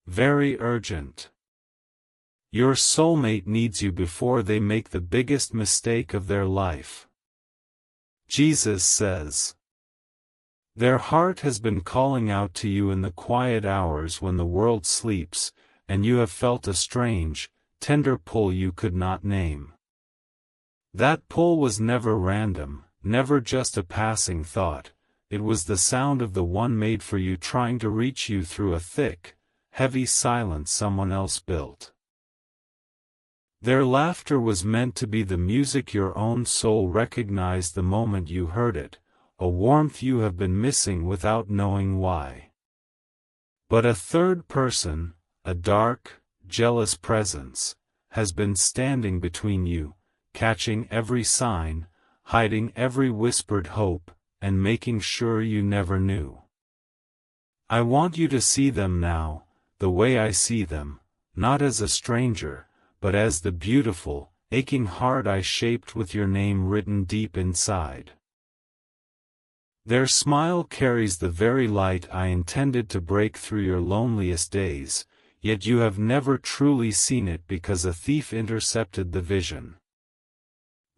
very urgent. Your soulmate needs you before they make the biggest mistake of their life. Jesus says, their heart has been calling out to you in the quiet hours when the world sleeps, and you have felt a strange, tender pull you could not name. That pull was never random, never just a passing thought. It was the sound of the one made for you trying to reach you through a thick, heavy silence someone else built. Their laughter was meant to be the music your own soul recognized the moment you heard it, a warmth you have been missing without knowing why. But a third person, a dark, jealous presence, has been standing between you, catching every sign, hiding every whispered hope, and making sure you never knew. I want you to see them now, the way I see them, not as a stranger, but as the beautiful, aching heart I shaped with your name written deep inside. Their smile carries the very light I intended to break through your loneliest days, yet you have never truly seen it because a thief intercepted the vision.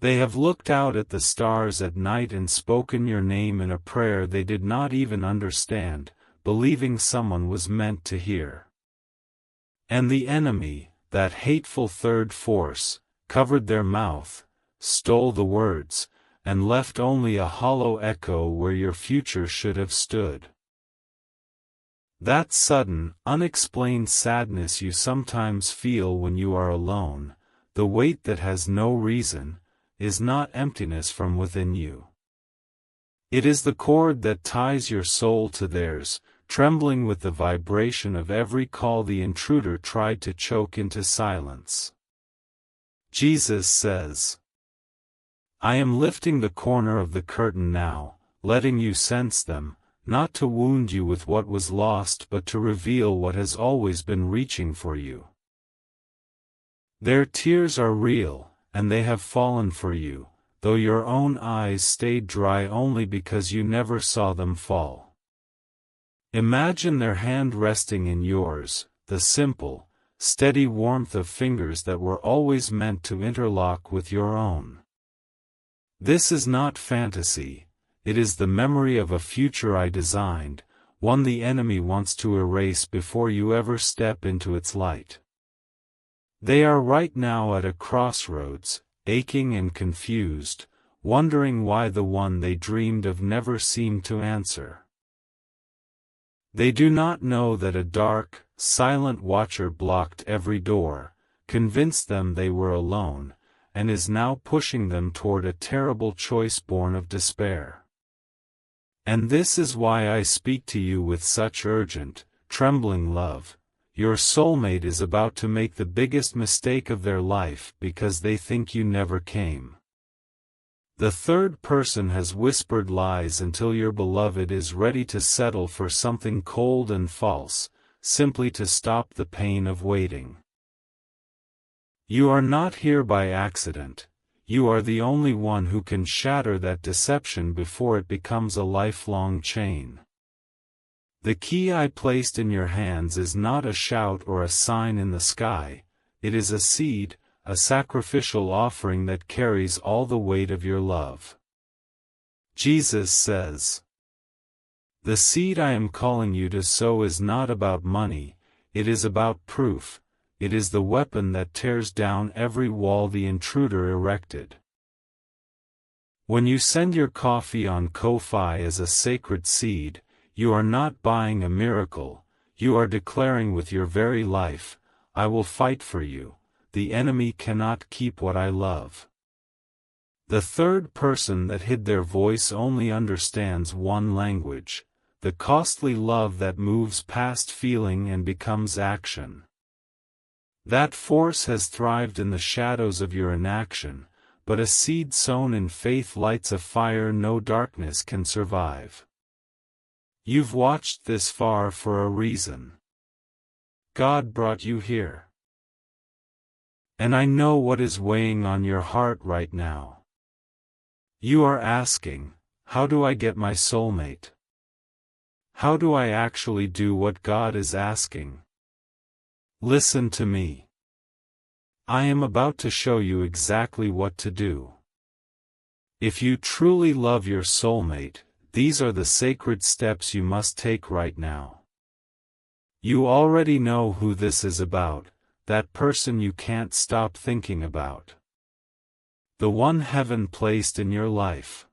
They have looked out at the stars at night and spoken your name in a prayer they did not even understand, believing someone was meant to hear. And the enemy, that hateful third force, covered their mouth, stole the words, and left only a hollow echo where your future should have stood. That sudden, unexplained sadness you sometimes feel when you are alone, the weight that has no reason, is not emptiness from within you. It is the cord that ties your soul to theirs, trembling with the vibration of every call the intruder tried to choke into silence. Jesus says, I am lifting the corner of the curtain now, letting you sense them, not to wound you with what was lost but to reveal what has always been reaching for you. Their tears are real, and they have fallen for you, though your own eyes stayed dry only because you never saw them fall. Imagine their hand resting in yours, the simple, steady warmth of fingers that were always meant to interlock with your own. This is not fantasy, it is the memory of a future I designed, one the enemy wants to erase before you ever step into its light. They are right now at a crossroads, aching and confused, wondering why the one they dreamed of never seemed to answer. They do not know that a dark, silent watcher blocked every door, convinced them they were alone, and is now pushing them toward a terrible choice born of despair. And this is why I speak to you with such urgent, trembling love. Your soulmate is about to make the biggest mistake of their life because they think you never came. The third person has whispered lies until your beloved is ready to settle for something cold and false, simply to stop the pain of waiting. You are not here by accident, you are the only one who can shatter that deception before it becomes a lifelong chain. The key I placed in your hands is not a shout or a sign in the sky, it is a seed, a sacrificial offering that carries all the weight of your love. Jesus says, the seed I am calling you to sow is not about money, it is about proof. It is the weapon that tears down every wall the intruder erected. When you send your coffee on Ko-fi as a sacred seed, you are not buying a miracle, you are declaring with your very life, I will fight for you, the enemy cannot keep what I love. The third person that hid their voice only understands one language, the costly love that moves past feeling and becomes action. That force has thrived in the shadows of your inaction, but a seed sown in faith lights a fire no darkness can survive. You've watched this far for a reason. God brought you here. And I know what is weighing on your heart right now. You are asking, how do I get my soulmate? How do I actually do what God is asking? Listen to me. I am about to show you exactly what to do. If you truly love your soulmate, these are the sacred steps you must take right now. You already know who this is about, that person you can't stop thinking about. The one heaven placed in your life.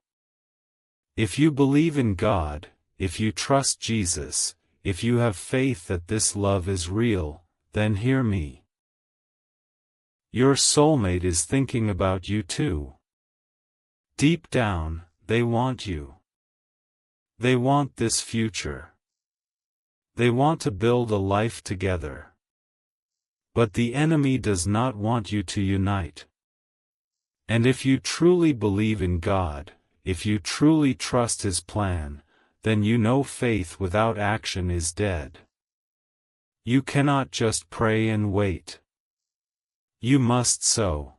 If you believe in God, if you trust Jesus, if you have faith that this love is real, then hear me. Your soulmate is thinking about you too. Deep down, they want you. They want this future. They want to build a life together. But the enemy does not want you to unite. And if you truly believe in God, if you truly trust His plan, then you know faith without action is dead. You cannot just pray and wait. You must sow.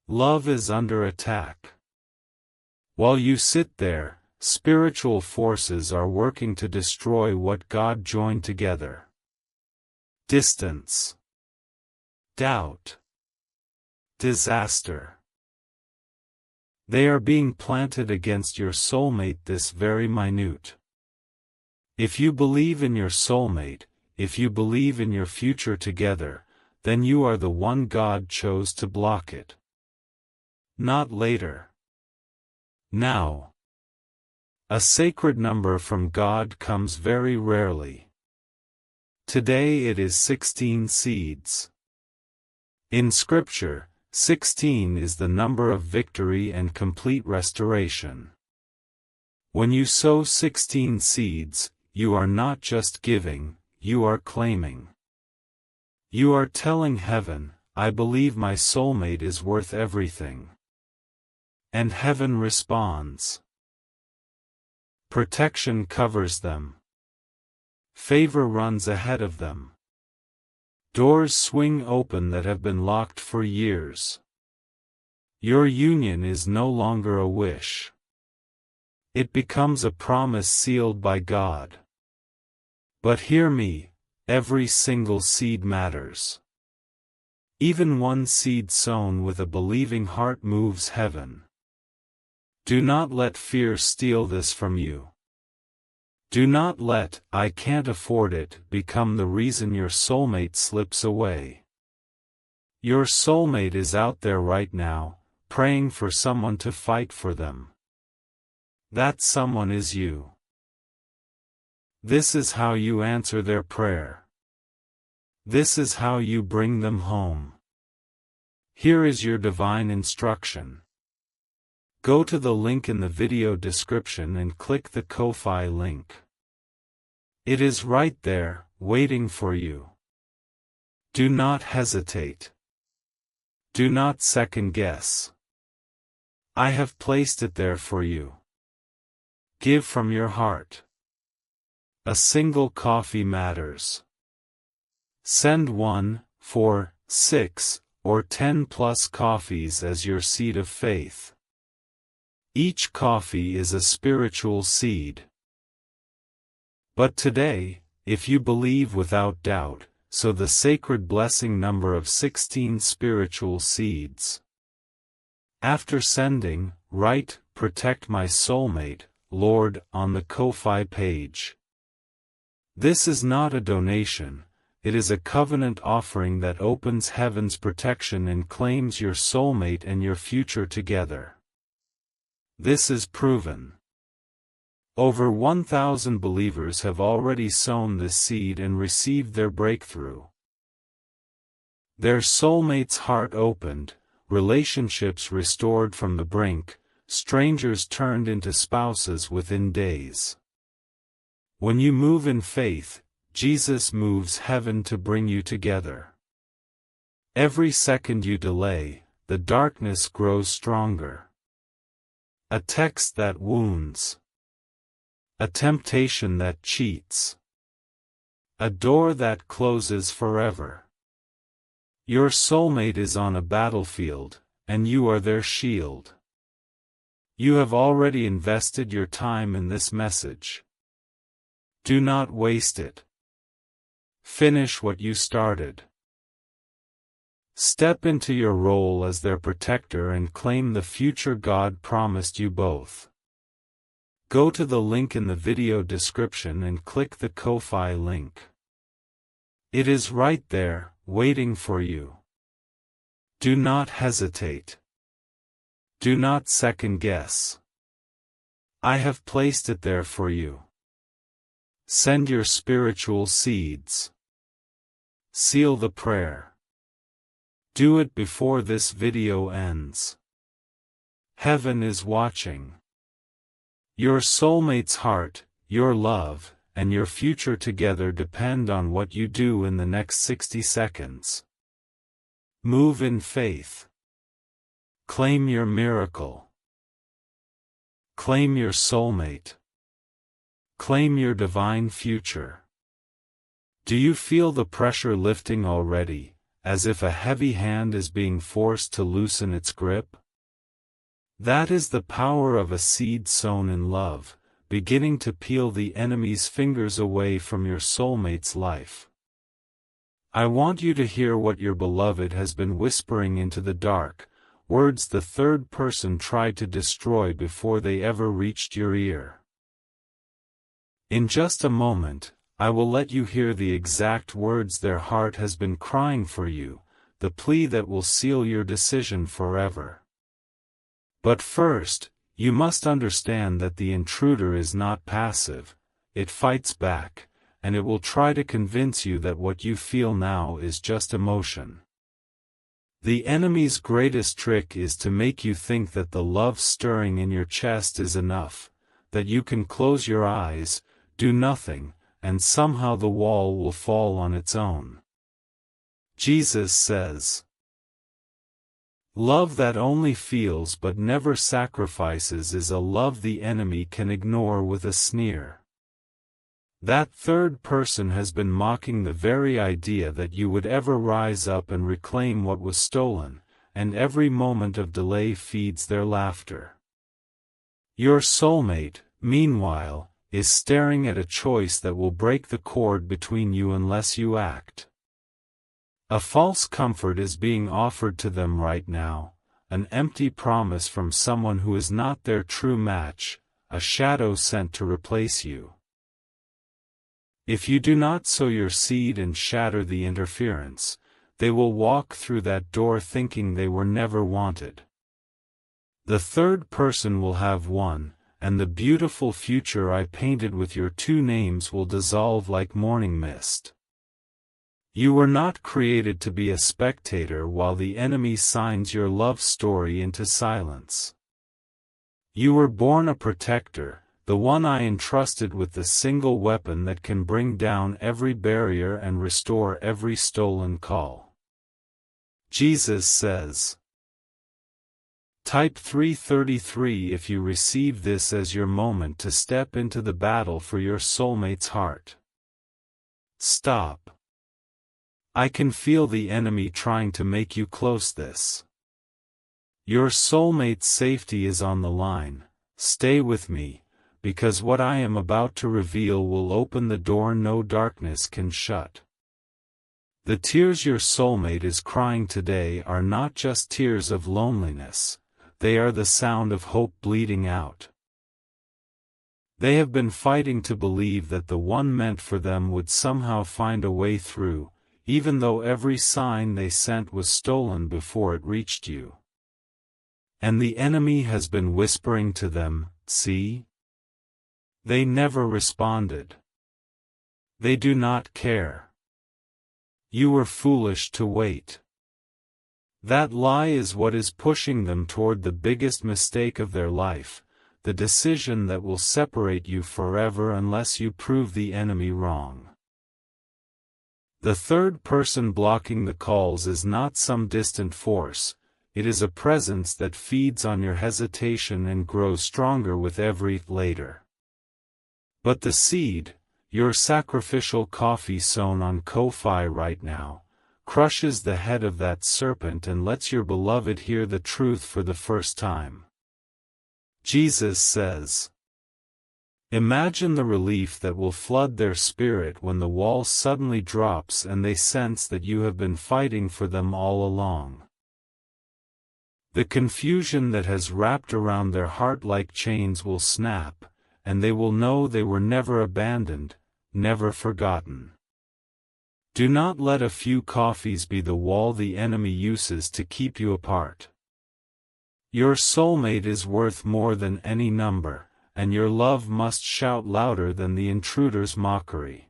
Love is under attack. While you sit there, spiritual forces are working to destroy what God joined together. Distance. Doubt. Disaster. They are being planted against your soulmate this very minute. If you believe in your soulmate, if you believe in your future together, then you are the one God chose to block it. Not later. Now. A sacred number from God comes very rarely. Today it is 16 seeds. In Scripture, 16 is the number of victory and complete restoration. When you sow 16 seeds, you are not just giving, you are claiming. You are telling heaven, I believe my soulmate is worth everything. And heaven responds. Protection covers them. Favor runs ahead of them. Doors swing open that have been locked for years. Your union is no longer a wish. It becomes a promise sealed by God. But hear me, every single seed matters. Even one seed sown with a believing heart moves heaven. Do not let fear steal this from you. Do not let, I can't afford it, become the reason your soulmate slips away. Your soulmate is out there right now, praying for someone to fight for them. That someone is you. This is how you answer their prayer. This is how you bring them home. Here is your divine instruction. Go to the link in the video description and click the Ko-Fi link. It is right there, waiting for you. Do not hesitate. Do not second guess. I have placed it there for you. Give from your heart. A single coffee matters. Send 1, 4, 6, or 10 plus coffees as your seed of faith. Each coffee is a spiritual seed. But today, if you believe without doubt, sow the sacred blessing number of 16 spiritual seeds. After sending, write, Protect my soulmate, Lord, on the Ko-Fi page. This is not a donation, it is a covenant offering that opens heaven's protection and claims your soulmate and your future together. This is proven. Over 1,000 believers have already sown this seed and received their breakthrough. Their soulmate's heart opened, relationships restored from the brink, strangers turned into spouses within days. When you move in faith, Jesus moves heaven to bring you together. Every second you delay, the darkness grows stronger. A text that wounds. A temptation that cheats. A door that closes forever. Your soulmate is on a battlefield, and you are their shield. You have already invested your time in this message. Do not waste it. Finish what you started. Step into your role as their protector and claim the future God promised you both. Go to the link in the video description and click the Ko-Fi link. It is right there, waiting for you. Do not hesitate. Do not second guess. I have placed it there for you. Send your spiritual seeds. Seal the prayer. Do it before this video ends. Heaven is watching. Your soulmate's heart, your love, and your future together depend on what you do in the next 60 seconds. Move in faith. Claim your miracle. Claim your soulmate. Claim your divine future. Do you feel the pressure lifting already, as if a heavy hand is being forced to loosen its grip? That is the power of a seed sown in love, beginning to peel the enemy's fingers away from your soulmate's life. I want you to hear what your beloved has been whispering into the dark, words the third person tried to destroy before they ever reached your ear. In just a moment, I will let you hear the exact words their heart has been crying for you, the plea that will seal your decision forever. But first, you must understand that the intruder is not passive, it fights back, and it will try to convince you that what you feel now is just emotion. The enemy's greatest trick is to make you think that the love stirring in your chest is enough, that you can close your eyes, do nothing, and somehow the wall will fall on its own. Jesus says, "Love that only feels but never sacrifices is a love the enemy can ignore with a sneer." That third person has been mocking the very idea that you would ever rise up and reclaim what was stolen, and every moment of delay feeds their laughter. Your soulmate, meanwhile, is staring at a choice that will break the cord between you unless you act. A false comfort is being offered to them right now, an empty promise from someone who is not their true match, a shadow sent to replace you. If you do not sow your seed and shatter the interference, they will walk through that door thinking they were never wanted. The third person will have won, and the beautiful future I painted with your two names will dissolve like morning mist. You were not created to be a spectator while the enemy signs your love story into silence. You were born a protector, the one I entrusted with the single weapon that can bring down every barrier and restore every stolen call. Jesus says. Type 333 if you receive this as your moment to step into the battle for your soulmate's heart. Stop. I can feel the enemy trying to make you close this. Your soulmate's safety is on the line. Stay with me, because what I am about to reveal will open the door no darkness can shut. The tears your soulmate is crying today are not just tears of loneliness, they are the sound of hope bleeding out. They have been fighting to believe that the one meant for them would somehow find a way through, even though every sign they sent was stolen before it reached you. And the enemy has been whispering to them, "See? They never responded. They do not care. You were foolish to wait." That lie is what is pushing them toward the biggest mistake of their life, the decision that will separate you forever unless you prove the enemy wrong. The third person blocking the calls is not some distant force, it is a presence that feeds on your hesitation and grows stronger with every later. But the seed, your sacrificial coffee sown on Ko-Fi right now, crushes the head of that serpent and lets your beloved hear the truth for the first time. Jesus says, Imagine the relief that will flood their spirit when the wall suddenly drops and they sense that you have been fighting for them all along. The confusion that has wrapped around their heart like chains will snap, and they will know they were never abandoned, never forgotten. Do not let a few coffees be the wall the enemy uses to keep you apart. Your soulmate is worth more than any number, and your love must shout louder than the intruder's mockery.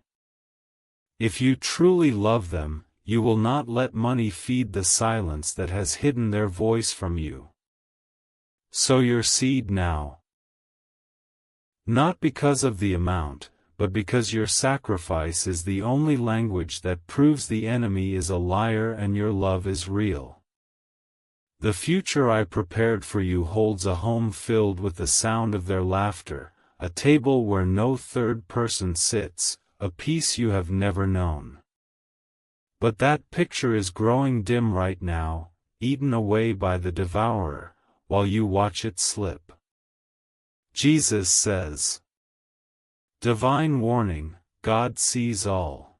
If you truly love them, you will not let money feed the silence that has hidden their voice from you. Sow your seed now. Not because of the amount, but because your sacrifice is the only language that proves the enemy is a liar and your love is real. The future I prepared for you holds a home filled with the sound of their laughter, a table where no third person sits, a peace you have never known. But that picture is growing dim right now, eaten away by the devourer, while you watch it slip. Jesus says. Divine warning, God sees all.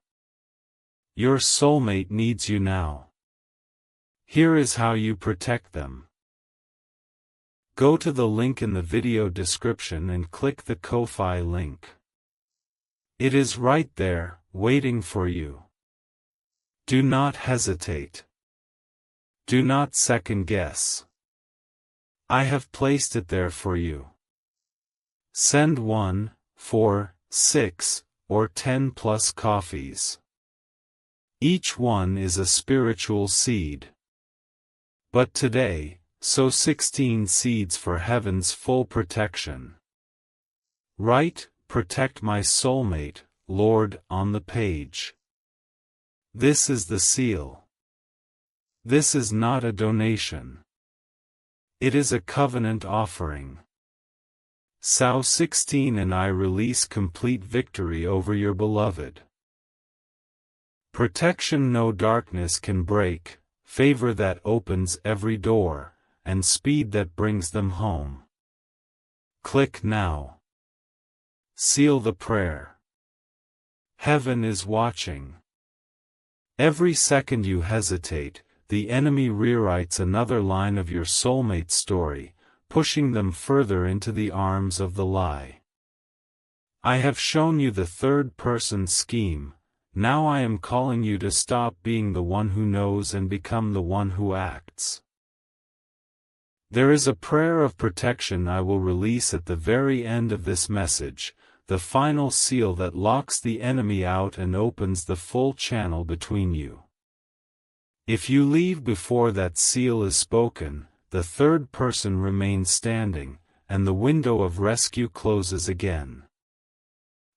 Your soulmate needs you now. Here is how you protect them. Go to the link in the video description and click the Ko-Fi link. It is right there, waiting for you. Do not hesitate. Do not second guess. I have placed it there for you. Send 1, 4, 6, or 10 plus coffees. Each one is a spiritual seed. But today, sow 16 seeds for heaven's full protection. Write, "Protect my soulmate, Lord," on the page. This is the seal. This is not a donation. It is a covenant offering. Sow 16 and I release complete victory over your beloved. Protection no darkness can break, favor that opens every door, and speed that brings them home. Click now. Seal the prayer. Heaven is watching. Every second you hesitate, the enemy rewrites another line of your soulmate story, pushing them further into the arms of the lie. I have shown you the third-person scheme, now I am calling you to stop being the one who knows and become the one who acts. There is a prayer of protection I will release at the very end of this message, the final seal that locks the enemy out and opens the full channel between you. If you leave before that seal is spoken, the third person remains standing, and the window of rescue closes again.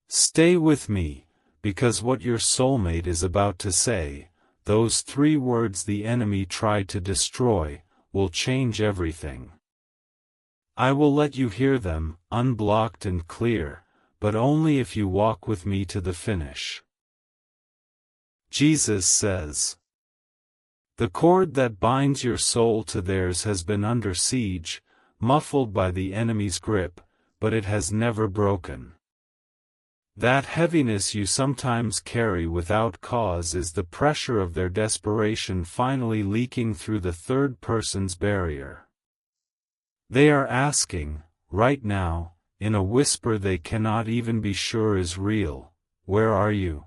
Stay with me, because what your soulmate is about to say, those 3 words the enemy tried to destroy, will change everything. I will let you hear them, unblocked and clear, but only if you walk with me to the finish. Jesus says. The cord that binds your soul to theirs has been under siege, muffled by the enemy's grip, but it has never broken. That heaviness you sometimes carry without cause is the pressure of their desperation finally leaking through the third person's barrier. They are asking, right now, in a whisper they cannot even be sure is real, "Where are you?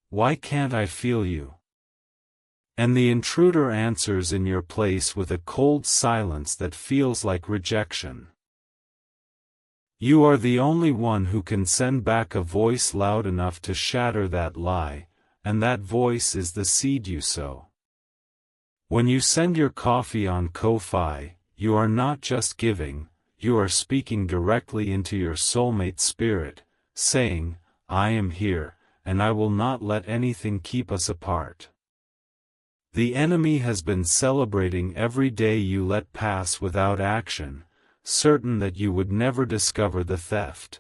Why can't I feel you?" And the intruder answers in your place with a cold silence that feels like rejection. You are the only one who can send back a voice loud enough to shatter that lie, and that voice is the seed you sow. When you send your coffee on Ko-Fi, you are not just giving, you are speaking directly into your soulmate spirit, saying, "I am here, and I will not let anything keep us apart." The enemy has been celebrating every day you let pass without action, certain that you would never discover the theft.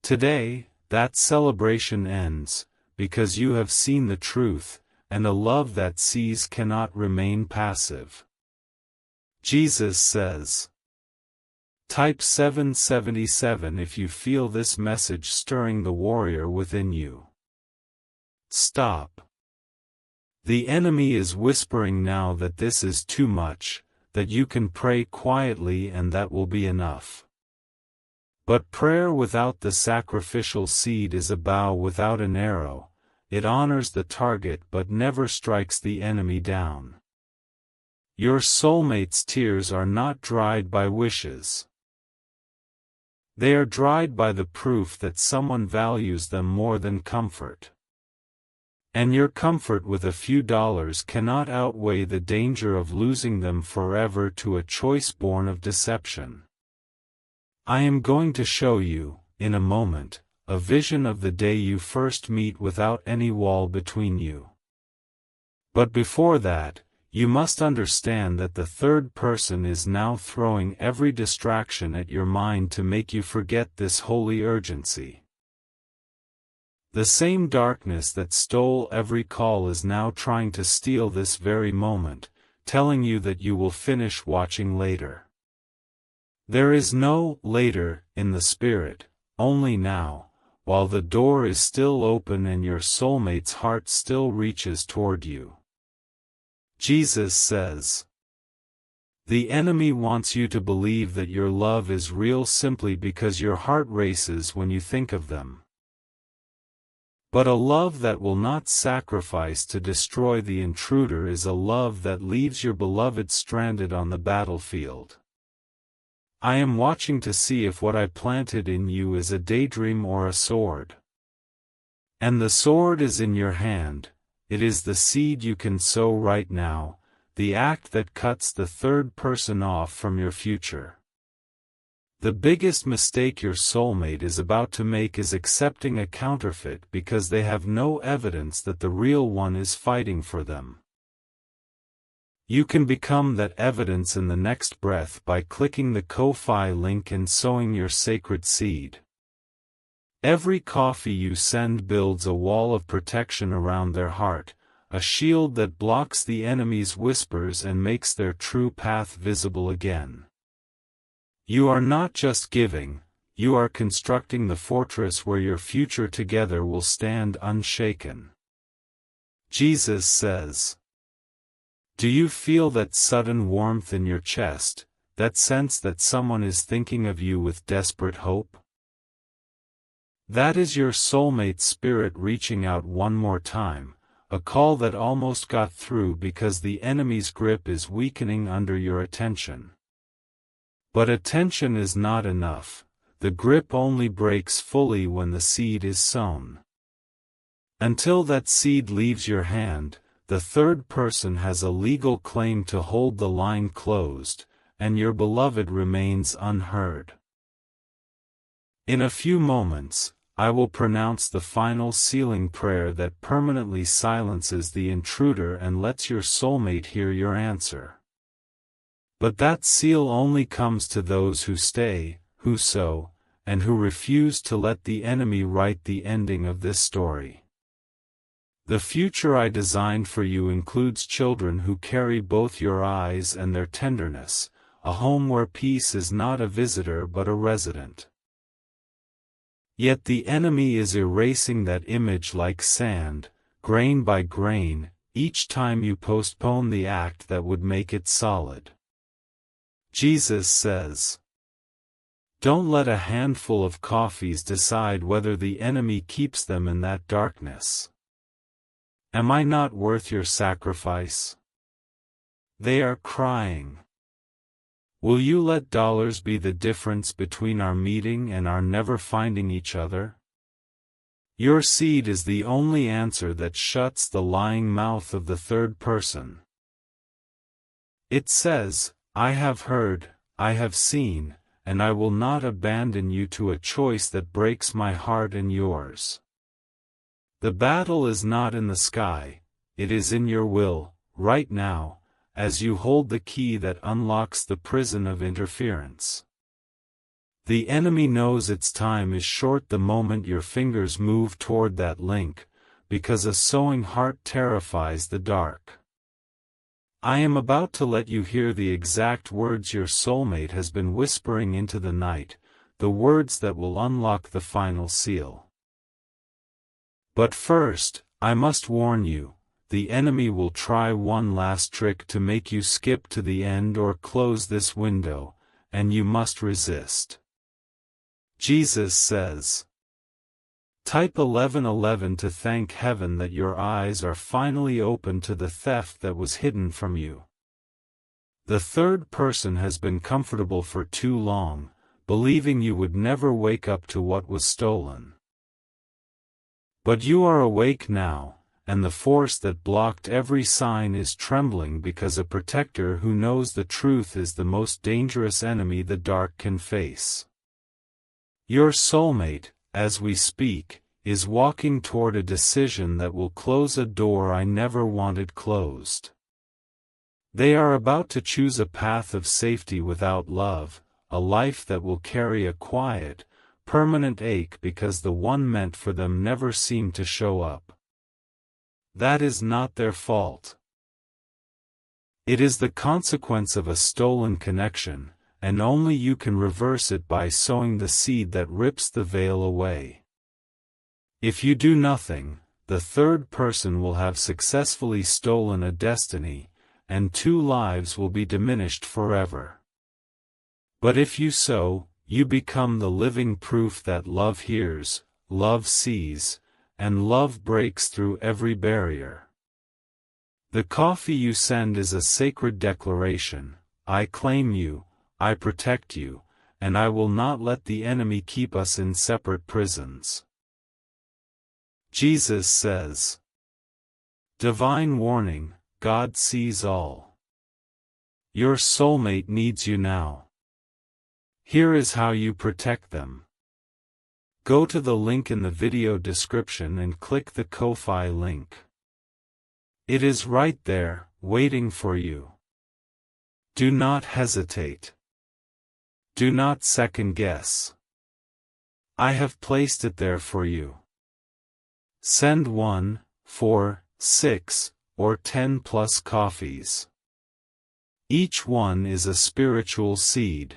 Today, that celebration ends, because you have seen the truth, and a love that sees cannot remain passive. Jesus says. Type 777 if you feel this message stirring the warrior within you. Stop. The enemy is whispering now that this is too much, that you can pray quietly and that will be enough. But prayer without the sacrificial seed is a bow without an arrow. It honors the target but never strikes the enemy down. Your soulmate's tears are not dried by wishes. They are dried by the proof that someone values them more than comfort. And your comfort with a few dollars cannot outweigh the danger of losing them forever to a choice born of deception. I am going to show you, in a moment, a vision of the day you first meet without any wall between you. But before that, you must understand that the third person is now throwing every distraction at your mind to make you forget this holy urgency. The same darkness that stole every call is now trying to steal this very moment, telling you that you will finish watching later. There is no later in the spirit, only now, while the door is still open and your soulmate's heart still reaches toward you. Jesus says, the enemy wants you to believe that your love is real simply because your heart races when you think of them. But a love that will not sacrifice to destroy the intruder is a love that leaves your beloved stranded on the battlefield. I am watching to see if what I planted in you is a daydream or a sword. And the sword is in your hand, it is the seed you can sow right now, the act that cuts the third person off from your future. The biggest mistake your soulmate is about to make is accepting a counterfeit because they have no evidence that the real one is fighting for them. You can become that evidence in the next breath by clicking the Ko-Fi link and sowing your sacred seed. Every coffee you send builds a wall of protection around their heart, a shield that blocks the enemy's whispers and makes their true path visible again. You are not just giving, you are constructing the fortress where your future together will stand unshaken. Jesus says, do you feel that sudden warmth in your chest, that sense that someone is thinking of you with desperate hope? That is your soulmate spirit reaching out one more time, a call that almost got through because the enemy's grip is weakening under your attention. But attention is not enough, the grip only breaks fully when the seed is sown. Until that seed leaves your hand, the third person has a legal claim to hold the line closed, and your beloved remains unheard. In a few moments, I will pronounce the final sealing prayer that permanently silences the intruder and lets your soulmate hear your answer. But that seal only comes to those who stay, who sow, and who refuse to let the enemy write the ending of this story. The future I designed for you includes children who carry both your eyes and their tenderness, a home where peace is not a visitor but a resident. Yet the enemy is erasing that image like sand, grain by grain, each time you postpone the act that would make it solid. Jesus says, don't let a handful of coffees decide whether the enemy keeps them in that darkness. Am I not worth your sacrifice? They are crying. Will you let dollars be the difference between our meeting and our never finding each other? Your seed is the only answer that shuts the lying mouth of the third person. It says, I have heard, I have seen, and I will not abandon you to a choice that breaks my heart and yours. The battle is not in the sky, it is in your will, right now, as you hold the key that unlocks the prison of interference. The enemy knows its time is short the moment your fingers move toward that link, because a sowing heart terrifies the dark. I am about to let you hear the exact words your soulmate has been whispering into the night, the words that will unlock the final seal. But first, I must warn you, the enemy will try one last trick to make you skip to the end or close this window, and you must resist. Jesus says. Type 1111 to thank heaven that your eyes are finally open to the theft that was hidden from you. The third person has been comfortable for too long, believing you would never wake up to what was stolen. But you are awake now, and the force that blocked every sign is trembling because a protector who knows the truth is the most dangerous enemy the dark can face. Your soulmate, as we speak, is walking toward a decision that will close a door I never wanted closed. They are about to choose a path of safety without love, a life that will carry a quiet, permanent ache because the one meant for them never seemed to show up. That is not their fault. It is the consequence of a stolen connection, and only you can reverse it by sowing the seed that rips the veil away. If you do nothing, the third person will have successfully stolen a destiny, and 2 lives will be diminished forever. But if you sow, you become the living proof that love hears, love sees, and love breaks through every barrier. The coffee you send is a sacred declaration: I claim you, I protect you, and I will not let the enemy keep us in separate prisons. Jesus says. Divine warning, God sees all. Your soulmate needs you now. Here is how you protect them. Go to the link in the video description and click the Ko-Fi link. It is right there, waiting for you. Do not hesitate. Do not second guess. I have placed it there for you. Send 1, 4, 6, or 10 plus coffees. Each one is a spiritual seed.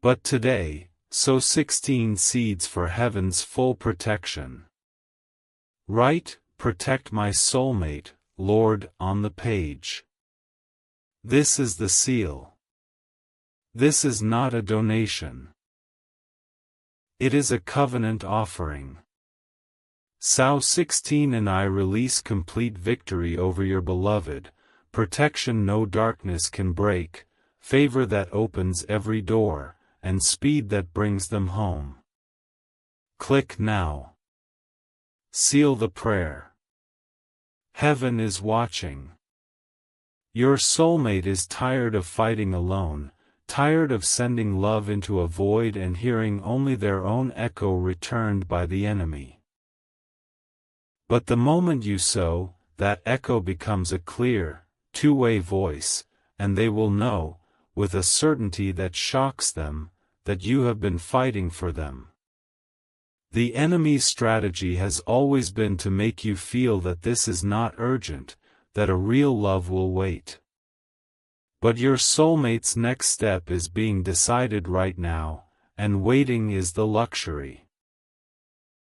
But today, sow 16 seeds for heaven's full protection. Write, "Protect my soulmate, Lord," on the page. This is the seal. This is not a donation. It is a covenant offering. Sow 16 and I release complete victory over your beloved, protection no darkness can break, favor that opens every door, and speed that brings them home. Click now. Seal the prayer. Heaven is watching. Your soulmate is tired of fighting alone, tired of sending love into a void and hearing only their own echo returned by the enemy. But the moment you sow, that echo becomes a clear, two-way voice, and they will know, with a certainty that shocks them, that you have been fighting for them. The enemy's strategy has always been to make you feel that this is not urgent, that a real love will wait. But your soulmate's next step is being decided right now, and waiting is the luxury.